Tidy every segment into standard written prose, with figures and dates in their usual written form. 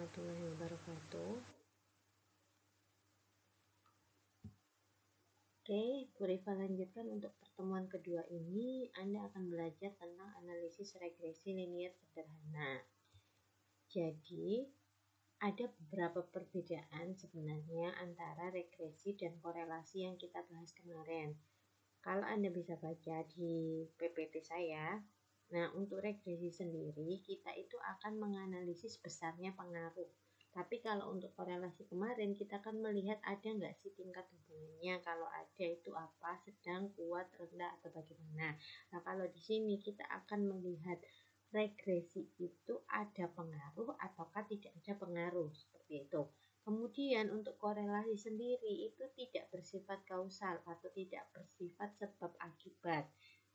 warahmatullahi wabarakatuh. Oke, Bu Rifa lanjutkan untuk pertemuan kedua ini. Anda akan belajar tentang analisis regresi linier sederhana. Jadi, ada beberapa perbedaan sebenarnya antara regresi dan korelasi yang kita bahas kemarin. Kalau Anda bisa baca di PPT saya, nah untuk regresi sendiri kita itu akan menganalisis besarnya pengaruh. Tapi kalau untuk korelasi kemarin kita akan melihat ada nggak sih tingkat hubungannya, kalau ada itu apa, sedang, kuat, rendah, atau bagaimana. Nah kalau di sini kita akan melihat regresi itu ada pengaruh ataukah tidak ada pengaruh, seperti itu. Kemudian untuk korelasi sendiri itu tidak bersifat kausal atau tidak bersifat sebab akibat.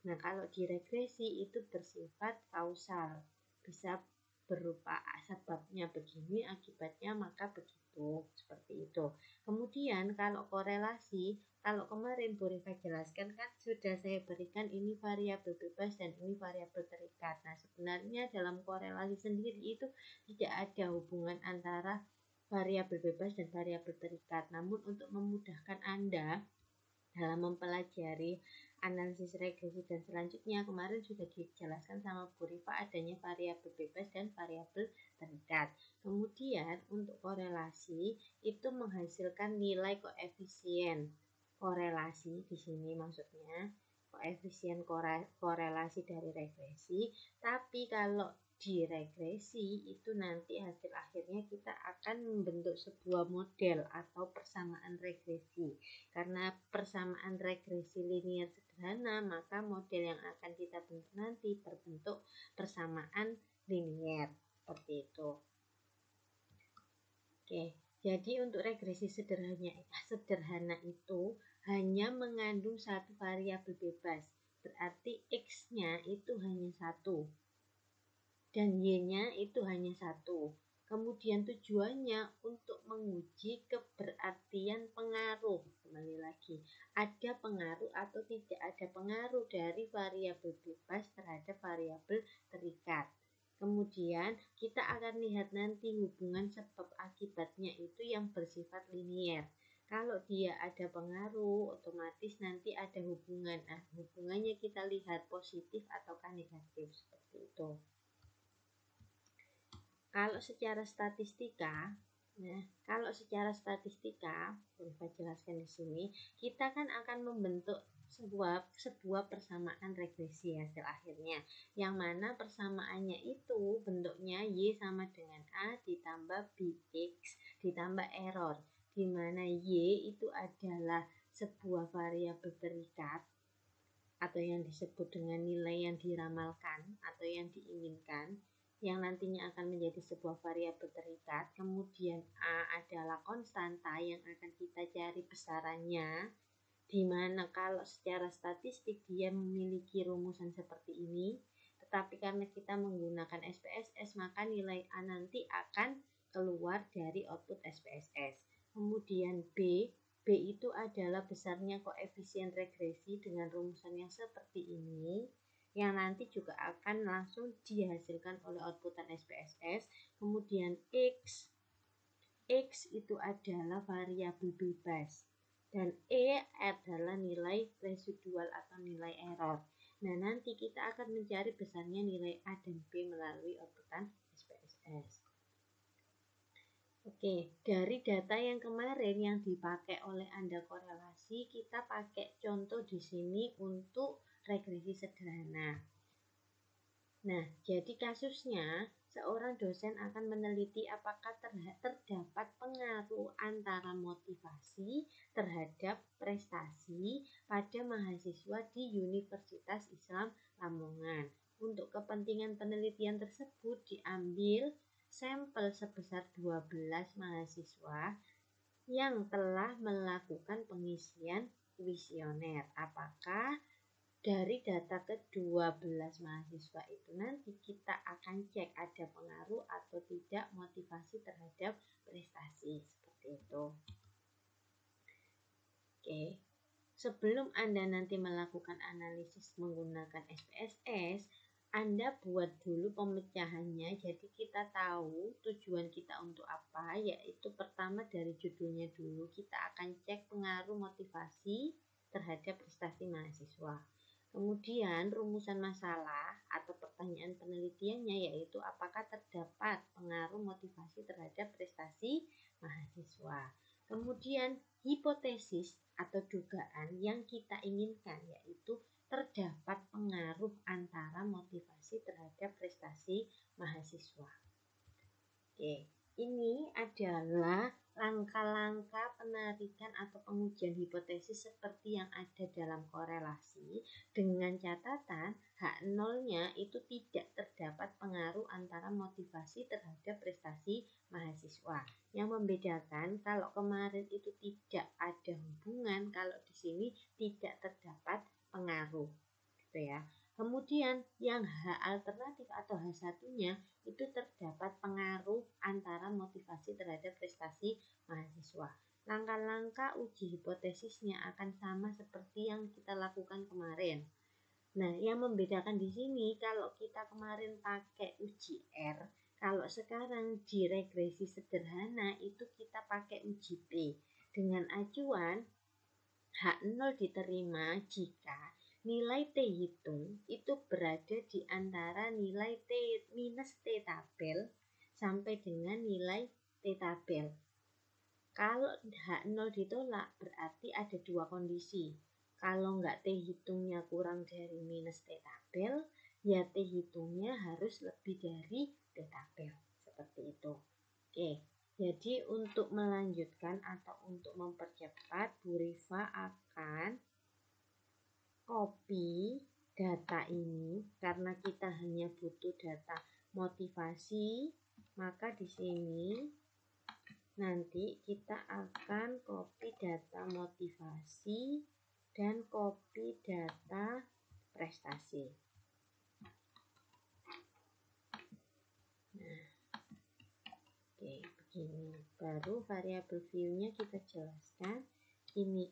Nah kalau di regresi itu bersifat kausal, bisa berupa sebabnya begini, akibatnya maka begitu, seperti itu. Kemudian kalau korelasi, kalau kemarin Bu Rifa jelaskan kan sudah saya berikan ini variabel bebas dan ini variabel terikat. Nah sebenarnya dalam korelasi sendiri itu tidak ada hubungan antara variabel bebas dan variabel terikat. Namun untuk memudahkan Anda dalam mempelajari analisis regresi dan selanjutnya, kemarin sudah dijelaskan sama Bu Rifa adanya variabel bebas dan variabel terikat. Kemudian untuk korelasi itu menghasilkan nilai koefisien korelasi, di sini maksudnya koefisien korelasi dari regresi. Tapi kalau di regresi itu nanti hasil akhirnya kita akan membentuk sebuah model atau persamaan regresi. Karena persamaan regresi linier sederhana, maka model yang akan kita bentuk nanti berbentuk persamaan linier, seperti itu. Oke, jadi untuk regresi sederhana itu hanya mengandung satu variabel bebas, berarti X-nya itu hanya satu dan Y-nya itu hanya satu. Kemudian tujuannya untuk menguji keberartian pengaruh. Kembali lagi, ada pengaruh atau tidak ada pengaruh dari variabel bebas terhadap variabel terikat. Kemudian kita akan lihat nanti hubungan sebab akibatnya itu yang bersifat linier. Kalau dia ada pengaruh, otomatis nanti ada hubungan. Nah, hubungannya kita lihat positif ataukah negatif, seperti itu. Kalau secara statistika, boleh jelaskan di sini, kita kan akan membentuk sebuah persamaan regresi hasil akhirnya, yang mana persamaannya itu bentuknya Y sama dengan A ditambah BX ditambah error, di mana Y itu adalah sebuah variabel terikat atau yang disebut dengan nilai yang diramalkan atau yang diinginkan, yang nantinya akan menjadi sebuah variabel terikat. Kemudian A adalah konstanta yang akan kita cari besarannya, di mana kalau secara statistik dia memiliki rumusan seperti ini, tetapi karena kita menggunakan SPSS maka nilai A nanti akan keluar dari output SPSS. Kemudian B itu adalah besarnya koefisien regresi dengan rumusan yang seperti ini, yang nanti juga akan langsung dihasilkan oleh outputan SPSS. Kemudian X itu adalah variabel bebas dan E adalah nilai residual atau nilai error. Nah nanti kita akan mencari besarnya nilai A dan B melalui outputan SPSS. Oke, dari data yang kemarin yang dipakai oleh Anda korelasi, kita pakai contoh di sini untuk regresi sederhana. Nah, jadi kasusnya seorang dosen akan meneliti apakah terdapat pengaruh antara motivasi terhadap prestasi pada mahasiswa di Universitas Islam Lamongan. Untuk kepentingan penelitian tersebut diambil sampel sebesar 12 mahasiswa yang telah melakukan pengisian kuesioner. Apakah dari data ke-12 mahasiswa itu nanti kita akan cek ada pengaruh atau tidak motivasi terhadap prestasi, seperti itu. Oke, sebelum Anda nanti melakukan analisis menggunakan SPSS, Anda buat dulu pemecahannya, jadi kita tahu tujuan kita untuk apa, yaitu pertama dari judulnya dulu, kita akan cek pengaruh motivasi terhadap prestasi mahasiswa. Kemudian rumusan masalah atau pertanyaan penelitiannya yaitu apakah terdapat pengaruh motivasi terhadap prestasi mahasiswa. Kemudian hipotesis atau dugaan yang kita inginkan yaitu terdapat pengaruh antara motivasi terhadap prestasi mahasiswa. Oke, ini adalah langkah-langkah penarikan atau pengujian hipotesis seperti yang ada dalam korelasi dengan catatan H0-nya itu tidak terdapat pengaruh antara motivasi terhadap prestasi mahasiswa. Yang membedakan kalau kemarin itu tidak ada hubungan, kalau di sini tidak terdapat pengaruh, gitu ya. Kemudian yang H alternatif atau H1-nya itu terdapat pengaruh antara motivasi terhadap prestasi mahasiswa. Langkah-langkah uji hipotesisnya akan sama seperti yang kita lakukan kemarin. Nah, yang membedakan di sini kalau kita kemarin pakai uji R, kalau sekarang di regresi sederhana itu kita pakai uji P dengan acuan H0 diterima jika nilai T hitung itu berada di antara nilai T minus T tabel sampai dengan nilai T tabel. Kalau H0 ditolak berarti ada dua kondisi. Kalau nggak T hitungnya kurang dari minus T tabel, ya T hitungnya harus lebih dari T tabel. Seperti itu. Oke. Jadi untuk melanjutkan atau untuk mempercepat, Bu Rifa akan copy data ini karena kita hanya butuh data motivasi, maka di sini nanti kita akan copy data motivasi dan copy data prestasi. Nah, oke, begini. Baru variabel view-nya kita jelaskan. Ini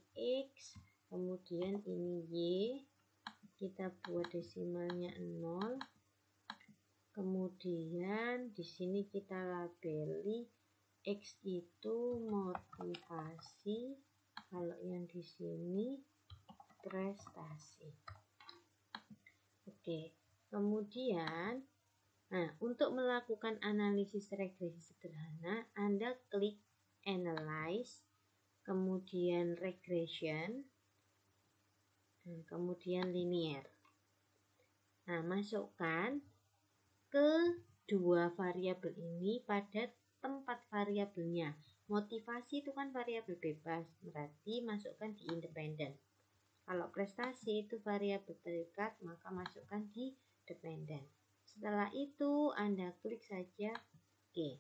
X, kemudian ini Y. Kita buat desimalnya 0. Kemudian di sini kita labeli X itu motivasi, kalau yang di sini prestasi. Oke. Kemudian untuk melakukan analisis regresi sederhana, Anda klik Analyze, kemudian Regression, kemudian Linear. Nah, masukkan ke dua variabel ini pada tempat variabelnya. Motivasi itu kan variabel bebas, berarti masukkan di independen. Kalau prestasi itu variabel terikat, maka masukkan di dependen. Setelah itu Anda klik saja OK.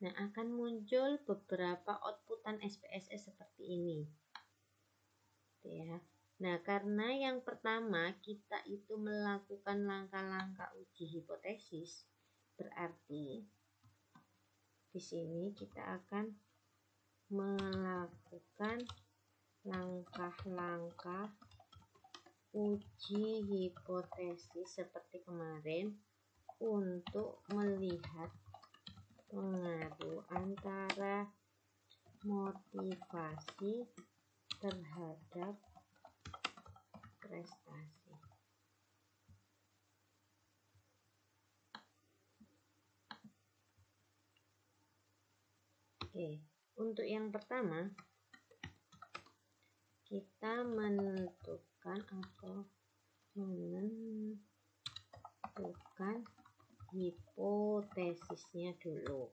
Nah, akan muncul beberapa outputan SPSS seperti ini. Ya. Nah, karena yang pertama kita itu melakukan langkah-langkah uji hipotesis, berarti di sini kita akan melakukan langkah-langkah uji hipotesis seperti kemarin untuk melihat pengaruh antara motivasi terhadap prestasi. Oke, untuk yang pertama kita menentukan hipotesisnya dulu.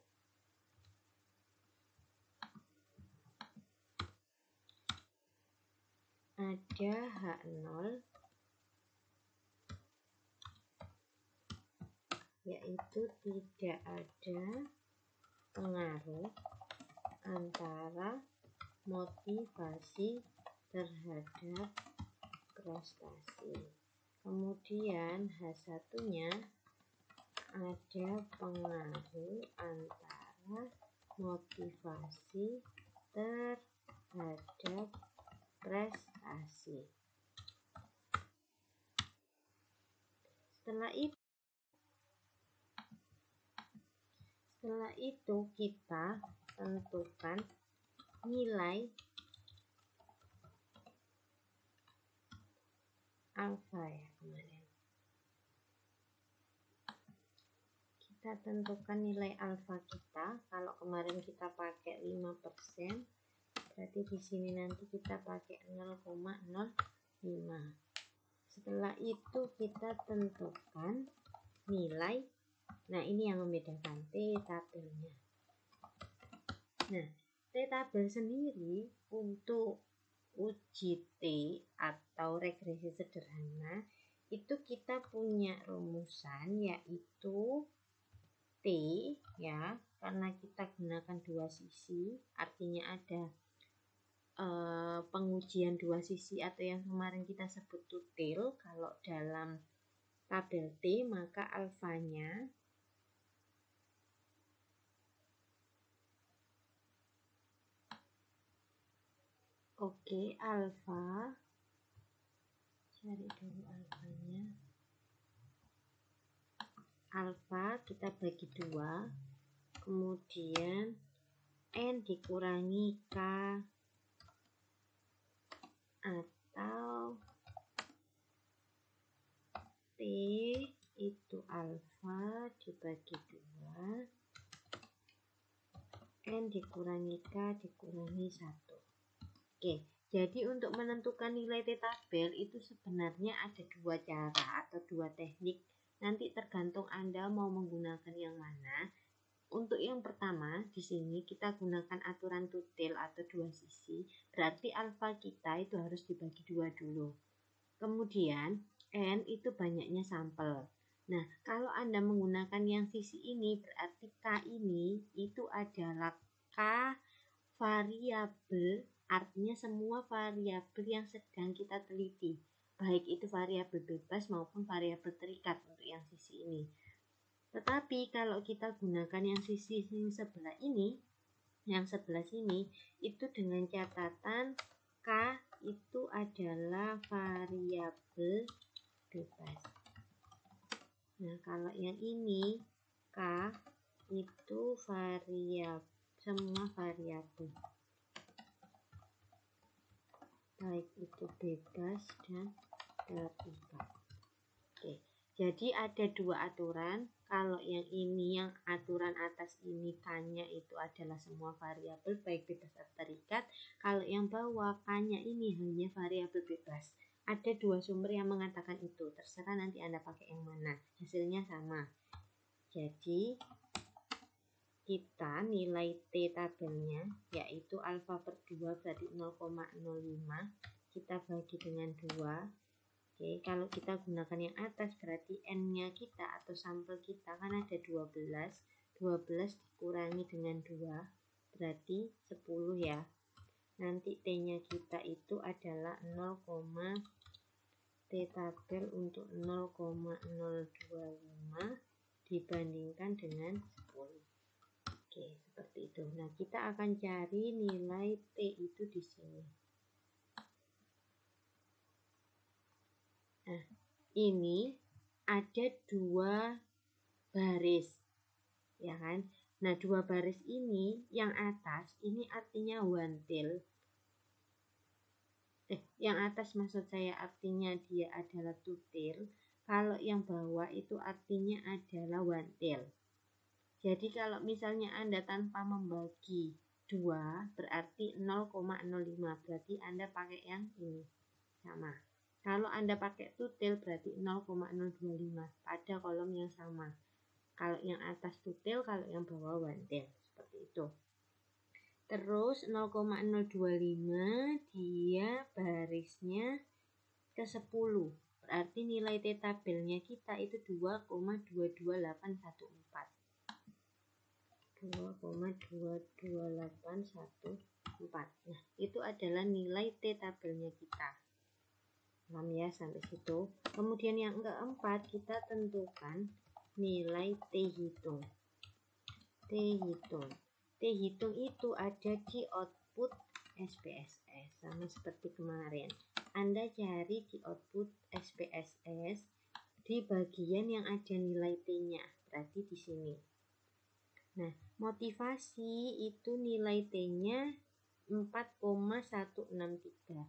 Ada H0 yaitu tidak ada pengaruh antara motivasi terhadap prestasi. Kemudian H1-nya ada pengaruh antara motivasi terhadap prestasi. Setelah itu kita tentukan nilai alfa ya kemarin. Kita tentukan nilai alfa kita. Kalau kemarin kita pakai 5%, berarti di sini nanti kita pakai 0,05. Setelah itu kita tentukan nilai. Nah, ini yang membedakan T tabelnya. Nah, T tabel sendiri untuk uji T atau regresi sederhana itu kita punya rumusan, yaitu T ya, karena kita gunakan dua sisi, artinya ada pengujian dua sisi atau yang kemarin kita sebut tutil. Kalau dalam tabel T maka alfanya alfa, cari dulu alfanya. Alfa kita bagi 2, kemudian N dikurangi K, atau T itu alfa dibagi 2, N dikurangi K dikurangi 1. Oke, jadi untuk menentukan nilai T tabel itu sebenarnya ada dua cara atau dua teknik. Nanti tergantung Anda mau menggunakan yang mana. Untuk yang pertama, di sini kita gunakan aturan tutil atau dua sisi. Berarti alfa kita itu harus dibagi 2 dulu. Kemudian N itu banyaknya sampel. Nah, kalau Anda menggunakan yang sisi ini, berarti K ini itu adalah K variabel, artinya semua variabel yang sedang kita teliti, baik itu variabel bebas maupun variabel terikat untuk yang sisi ini. Tetapi kalau kita gunakan yang sisi yang sebelah ini, yang sebelah sini, itu dengan catatan K itu adalah variabel bebas. Nah, kalau yang ini K itu semua variabel, baik itu bebas dan terikat. Oke, jadi ada dua aturan. Kalau yang ini, yang aturan atas ini K-nya itu adalah semua variabel baik bebas atau terikat. Kalau yang bawah K-nya ini hanya variabel bebas. Ada dua sumber yang mengatakan itu. Terserah nanti Anda pakai yang mana. Hasilnya sama. Jadi kita nilai T tabelnya yaitu alfa per 2 berarti 0,05, kita bagi dengan 2. Oke, kalau kita gunakan yang atas berarti N-nya kita atau sampel kita kan ada 12. 12 dikurangi dengan 2 berarti 10 ya. Nanti T-nya kita itu adalah 0, T tabel untuk 0,025 dibandingkan dengan 10. Oke, seperti itu. Nah, kita akan cari nilai T itu di sini. Nah, ini ada dua baris, ya kan? Nah, dua baris ini, yang atas ini artinya one tail. Yang atas maksud saya artinya dia adalah two tail. Kalau yang bawah itu artinya adalah one tail. Jadi kalau misalnya Anda tanpa membagi 2 berarti 0,05, berarti Anda pakai yang ini sama. Kalau Anda pakai tutil berarti 0,025 pada kolom yang sama. Kalau yang atas tutil, kalau yang bawah one tail, seperti itu. Terus 0,025 dia barisnya ke 10. Berarti nilai T tabelnya kita itu 2,22814. 2,22814. Nah, itu adalah nilai T tabelnya kita. Paham ya sampai situ? Kemudian yang keempat, kita tentukan nilai T hitung. T hitung itu ada di output SPSS, sama seperti kemarin. Anda cari di output SPSS, di bagian yang ada nilai T-nya, berarti di sini. Nah, motivasi itu nilai T-nya 4,163.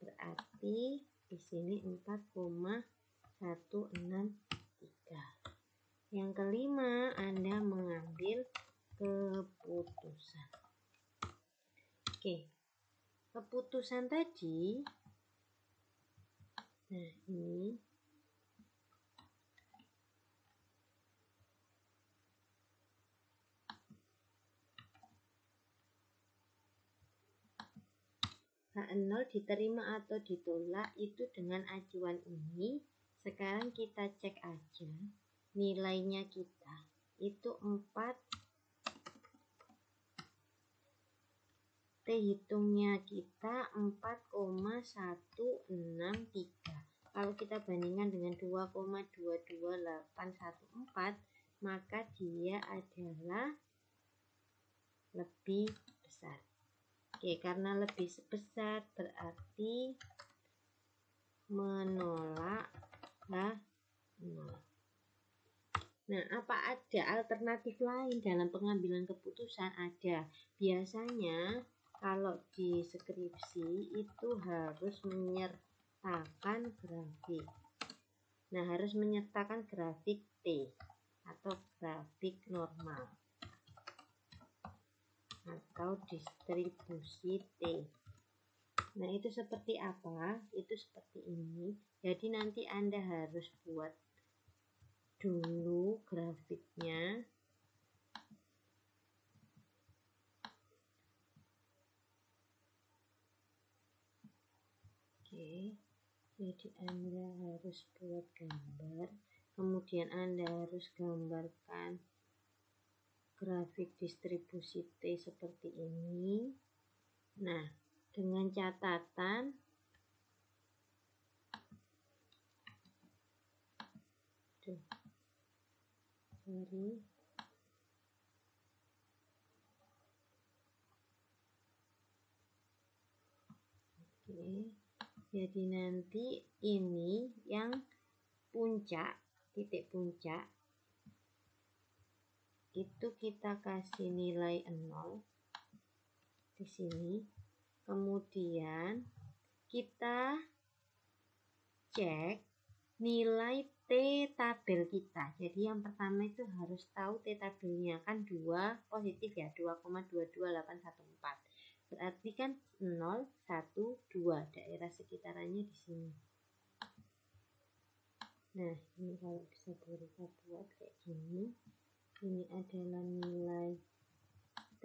Berarti di sini 4,163. Yang kelima, Anda mengambil keputusan. Oke. Keputusan tadi, nah ini H0 diterima atau ditolak itu dengan acuan ini. Sekarang kita cek aja nilainya kita itu 4, T hitungnya kita 4,163. Kalau kita bandingkan dengan 2,22814, maka dia adalah lebih besar. Oke, karena lebih besar berarti menolak H0. Nah, apa ada alternatif lain dalam pengambilan keputusan? Ada. Biasanya kalau di skripsi itu harus menyertakan grafik. Nah, harus menyertakan grafik T atau grafik normal atau distribusi T. Nah, itu seperti apa? Itu seperti ini. Jadi nanti Anda harus buat dulu grafiknya. Oke. Jadi Anda harus buat gambar, kemudian Anda harus gambarkan grafik distribusi T seperti ini. Nah, dengan catatan Oke. Jadi nanti ini yang puncak, titik puncak itu kita kasih nilai 0 di sini. Kemudian kita cek nilai T tabel kita. Jadi yang pertama itu harus tahu T tabelnya kan 2 positif ya, 2,22814. Berarti kan 0, 1, 2 daerah sekitarannya di sini. Nah, ini kalau bisa kita buat kayak gini. Ini adalah nilai T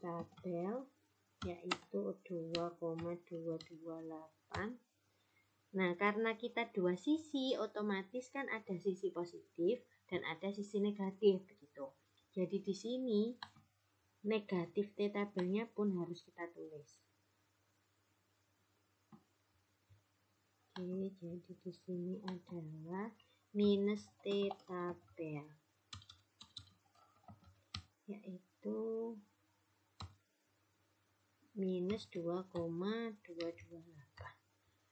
tabel yaitu 2,228. Nah, karena kita dua sisi, otomatis kan ada sisi positif dan ada sisi negatif begitu. Jadi di sini negatif T tabelnya pun harus kita tulis. Oke, jadi di sini adalah minus T tabel yaitu minus 2,228.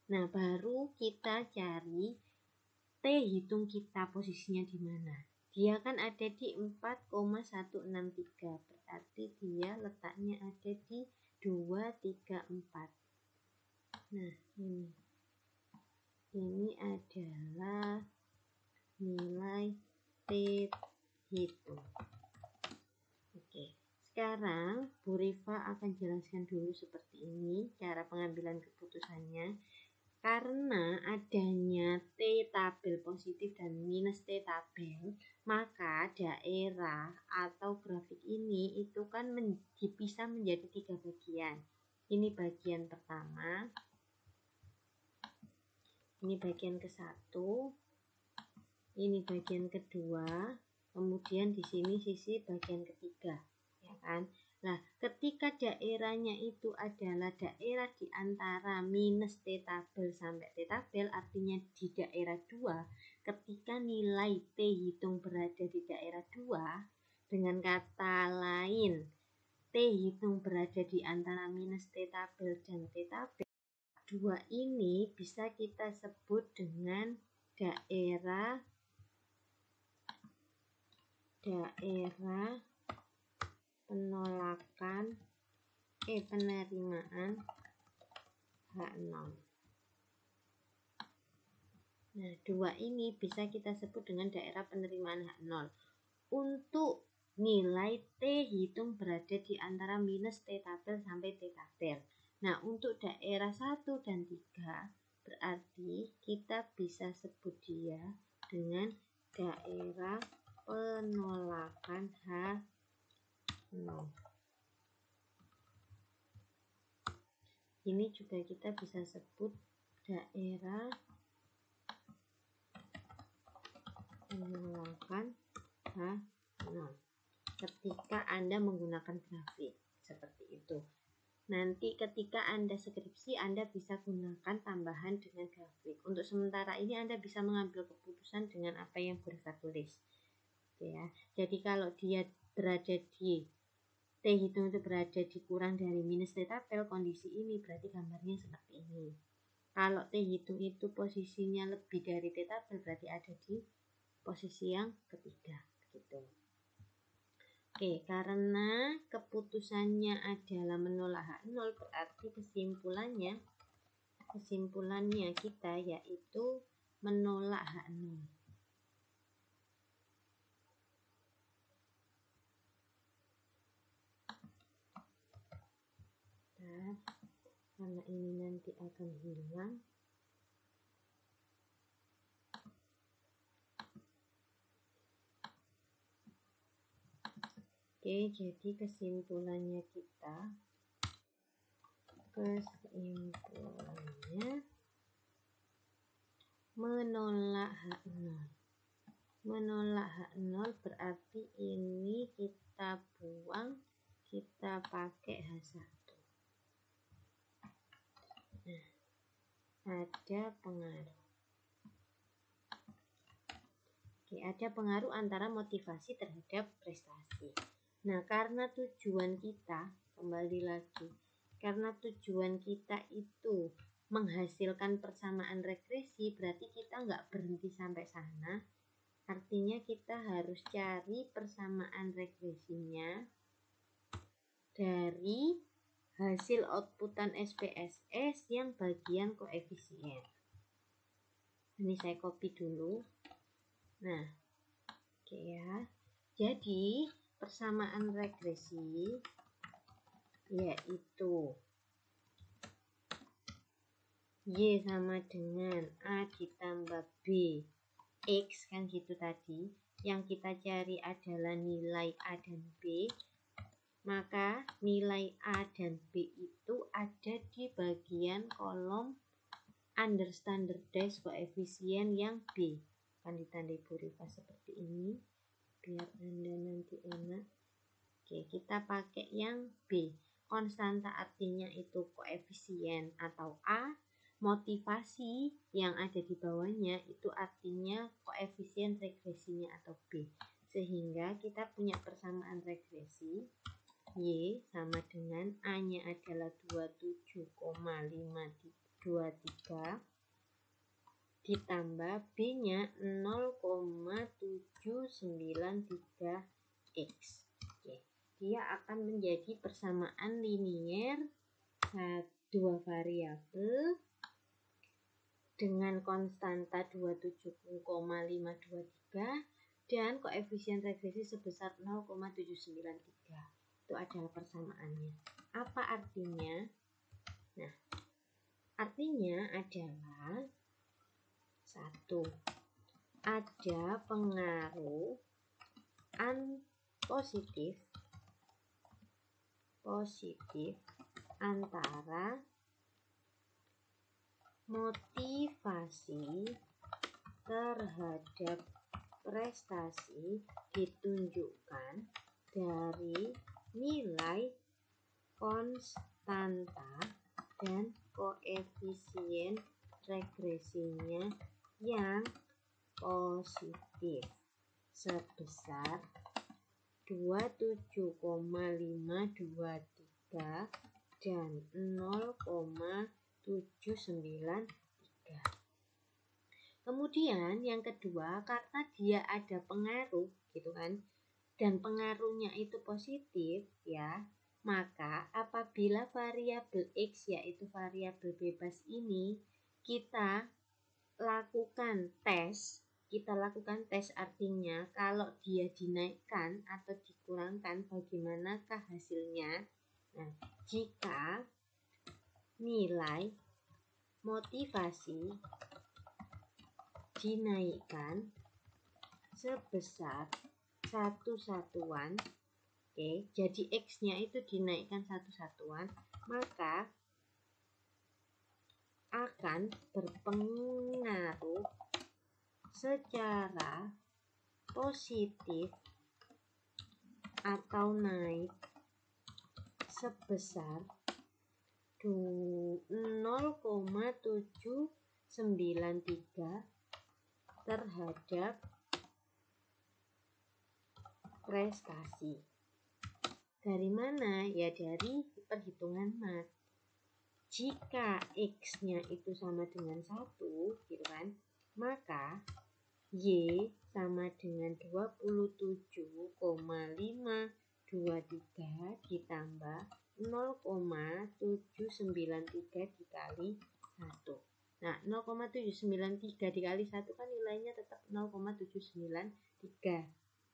Nah, baru kita cari T hitung kita posisinya di mana. Dia kan ada di 4,163. Berarti dia letaknya ada di 234. Nah, ini adalah nilai T hitung. Oke. Sekarang Bu Rifa akan jelaskan dulu seperti ini cara pengambilan keputusannya. Karena adanya T tabel positif dan minus T tabel, maka daerah atau grafik ini itu kan dipisah menjadi 3 bagian. Ini bagian pertama, ini bagian ke-1, ini bagian kedua, kemudian di sini sisi bagian ketiga, ya kan? Nah, ketika daerahnya itu adalah daerah di antara minus T tabel sampai T tabel, artinya di daerah 2, ketika nilai T hitung berada di daerah 2, dengan kata lain, T hitung berada di antara minus T tabel dan T tabel, dua ini bisa kita sebut dengan daerah penerimaan H0. Nah, dua ini bisa kita sebut dengan daerah penerimaan H0 untuk nilai T hitung berada di antara minus T tabel sampai T tabel. Nah, untuk daerah 1 dan 3 berarti kita bisa sebut dia dengan daerah penolakan H0. Ini juga kita bisa sebut daerah penolakan H0 ketika Anda menggunakan grafik seperti itu. Nanti ketika Anda skripsi, Anda bisa gunakan tambahan dengan grafik. Untuk sementara ini Anda bisa mengambil keputusan dengan apa yang Burika tulis. Ya. Jadi kalau dia berada di T hitung itu berada di kurang dari minus T tabel, kondisi ini berarti gambarnya seperti ini. Kalau T hitung itu posisinya lebih dari T tabel, berarti ada di posisi yang ketiga gitu. Oke, karena keputusannya adalah menolak H0, berarti kesimpulannya kita yaitu menolak H0. Karena ini nanti akan hilang. Oke, jadi kesimpulannya menolak H0. Menolak H0 berarti ini kita buang, kita pakai H1. Nah, ada pengaruh. Oke, ada pengaruh antara motivasi terhadap prestasi. Nah, karena tujuan kita, kembali lagi, karena tujuan kita itu menghasilkan persamaan regresi, berarti kita nggak berhenti sampai sana. Artinya kita harus cari persamaan regresinya dari hasil outputan SPSS yang bagian koefisien. Ini saya copy dulu. Nah, oke ya. Jadi persamaan regresi yaitu Y sama dengan A ditambah B X, kan gitu tadi. Yang kita cari adalah nilai A dan B. Maka nilai A dan B itu ada di bagian kolom under standardized koefisien yang B. Kan ditandai Burika seperti ini biar Anda nanti enak. Oke, kita pakai yang B. Konstanta artinya itu koefisien atau A. Motivasi yang ada di bawahnya itu artinya koefisien regresinya atau B. Sehingga kita punya persamaan regresi Y sama dengan A-nya adalah 27,523 ditambah B-nya 0,793X. Oke. Dia akan menjadi persamaan linier dua variabel dengan konstanta 27,523 dan koefisien regresi sebesar 0,793. Itu adalah persamaannya. Apa artinya? Nah, artinya adalah 1. Ada pengaruh positif antara motivasi terhadap prestasi ditunjukkan dari nilai konstanta dan koefisien regresinya yang positif sebesar 27,523 dan 0,793. Kemudian yang kedua, karena dia ada pengaruh gitu kan, dan pengaruhnya itu positif ya, maka apabila variabel X yaitu variabel bebas ini kita lakukan tes artinya kalau dia dinaikkan atau dikurangkan bagaimanakah hasilnya. Nah, jika nilai motivasi dinaikkan sebesar satu satuan, jadi X-nya itu dinaikkan satu satuan, maka akan berpengaruh secara positif atau naik sebesar 0,793 terhadap prestasi. Dari mana? Ya dari perhitungan mat. Jika X-nya itu sama dengan 1, gitu kan, maka Y sama dengan 27,523 ditambah 0,793 dikali 1. Nah, 0,793 dikali 1 kan nilainya tetap 0,793,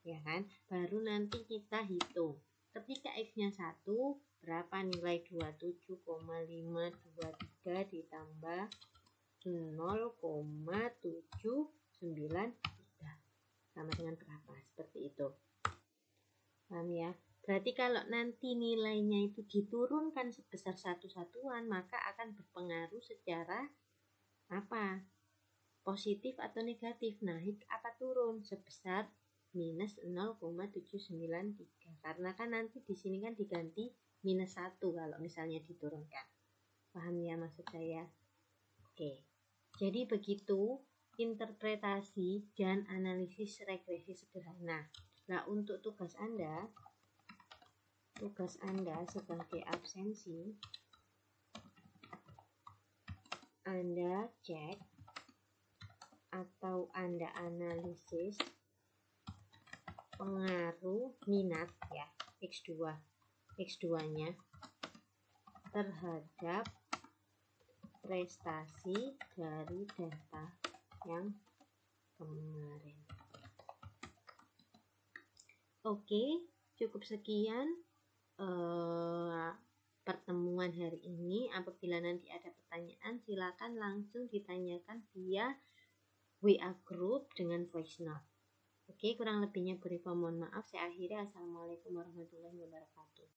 ya kan? Baru nanti kita hitung. Ketika X-nya 1, berapa nilai 27,523 ditambah 0,793 sama dengan berapa? Seperti itu. Paham ya? Berarti kalau nanti nilainya itu diturunkan sebesar satu satuan, maka akan berpengaruh secara apa? Positif atau negatif. Naik apa turun? Sebesar minus 0,793. Karena kan nanti di sini kan diganti minus 1 kalau misalnya diturunkan. Paham ya maksud saya? Oke. Jadi begitu interpretasi dan analisis regresi sederhana. Nah, untuk tugas Anda sebagai absensi, Anda cek atau Anda analisis pengaruh minat ya, X2-nya terhadap prestasi dari data yang kemarin. Oke, cukup sekian pertemuan hari ini. Apabila nanti ada pertanyaan, silakan langsung ditanyakan via WA group dengan voice note. Oke, kurang lebihnya beri mohon maaf. Saya akhiri. Assalamualaikum warahmatullahi wabarakatuh.